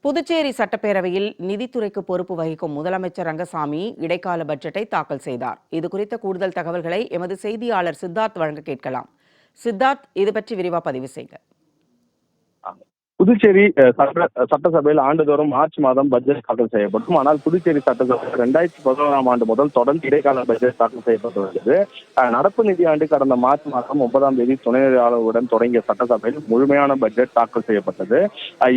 புதுச்சேரி சட்டப்பேரவையில் நிதித்துறைக்கு பொறுப்பு வகிக்கும் முதலமைச்சர் ரங்கசாமி இடைக்கால பட்ஜெட்டை தாக்கல் செய்தார். இதுகுறித்த கூடுதல் தகவல்களை எமது செய்தியாளர் சித்தார்த் வழங்க கேட்கலாம். சித்தார்த், இது பற்றி விரிவா பதிவு செய்க. புதுச்சேரி சட்டசபையில் ஆண்டுதோறும் மார்ச் மாதம் பட்ஜெட் தாக்கல் செய்யப்படும். ஆனால் புதுச்சேரி சட்டசபை 2011ஆம் ஆண்டு முதல் தொடர்ந்து இடைக்கால பட்ஜெட் தாக்கல் செய்யப்பட்டு வருகிறது. நடப்பு நிதியாண்டு கடந்த மார்ச் மாதம் 9ஆம் தேதி துணைநிலை ஆளுநருடன் தொடங்கிய சட்டசபையில் முழுமையான பட்ஜெட் தாக்கல் செய்யப்பட்டது.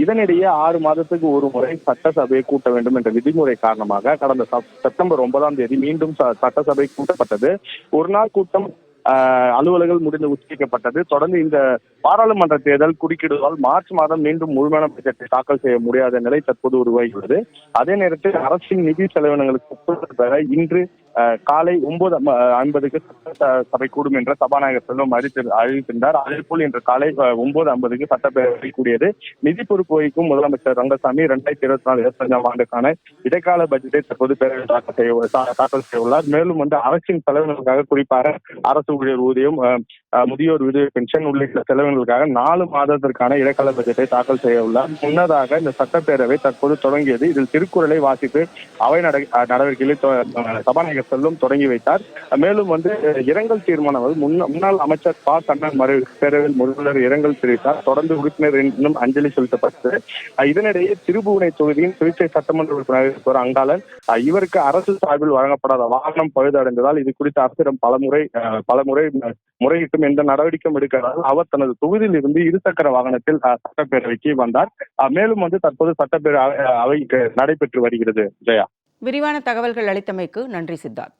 இதனிடையே 6 மாதத்துக்கு ஒரு முறை சட்டசபையை கூட்ட வேண்டும் என்ற விதிமுறை காரணமாக கடந்த செப்டம்பர் 9ஆம் தேதி மீண்டும் சட்டசபை கூட்டப்பட்டது. ஒரு நாள் கூட்டம் அலுவல்கள் முடிந்து ஒத்திவைக்கப்பட்டது. தொடர்ந்து இந்த பாராளுமன்ற தேர்தல் குறுக்கிடுவதால் மார்ச் மாதம் மீண்டும் முழுமையான பட்ஜெட்டை தாக்கல் செய்ய முடியாத நிலை தற்போது உருவாகியுள்ளது. அதே நேரத்தில் அரசின் நிதி செலவினங்களுக்கு ஒப்புதல் பெற இன்று காலை 9:50க்கு சட்டசபை கூடும் என்ற சபாநாயகர் செல்வம் அறிவித்திருந்தார். அதேபோல் இன்று காலை 9:50க்கு சட்டப்பேரவை கூடியது. நிதி பொறுப்பு வகிக்கும் முதலமைச்சர் ரங்கசாமி 2024-25ஆம் ஆண்டுக்கான இடைக்கால பட்ஜெட்டை தற்போது பேரவையில் தாக்கல் செய்ய உள்ளார். மேலும் அரசின் செலவினங்களுக்காக குறிப்பாக அரசு ஊழியர் ஊதியம், முதியோர் விதவை பென்ஷன் உள்ளிட்ட செலவினங்களுக்காக 4 மாதத்திற்கான இடைக்கால பட்ஜெட்டை தாக்கல் செய்ய உள்ளார். முன்னதாக இந்த சட்டப்பேரவை தற்போது தொடங்கியது. இதில் திருக்குறளை வாசித்து அவை நடவடிக்கைகளை சபாநாயகர் செல்வம் தொடங்கி வைத்தார். மேலும் இரங்கல் தீர்மானம் முன்னாள் அமைச்சர் ப. கண்ணன் பேரவையில் முதல்வர் இரங்கல் தெரிவித்தார். தொடர்ந்து உறுப்பினர் இன்னும் அஞ்சலி செலுத்தப்பட்டது. இதனிடையே திருபுவனை தொகுதியின் திருச்சி சட்டமன்ற உறுப்பினர் அங்காளன் இவருக்கு அரசு சார்பில் வழங்கப்படாத வாகனம் பழுதடைந்ததால் இது குறித்து அரசிடம் பலமுறை முறையிட்டும் எந்த நடவடிக்கையும் எடுக்கிறார்கள். அவர் தனது தொகுதியில் இருந்து இருசக்கர வாகனத்தில் சட்டப்பேரவைக்கு வந்தார். மேலும் தற்போது சட்டப்பேரவை அவை நடைபெற்று வருகிறது. ஜெயா, விரிவான தகவல்கள் அளித்தமைக்கு நன்றி சித்தார்த்.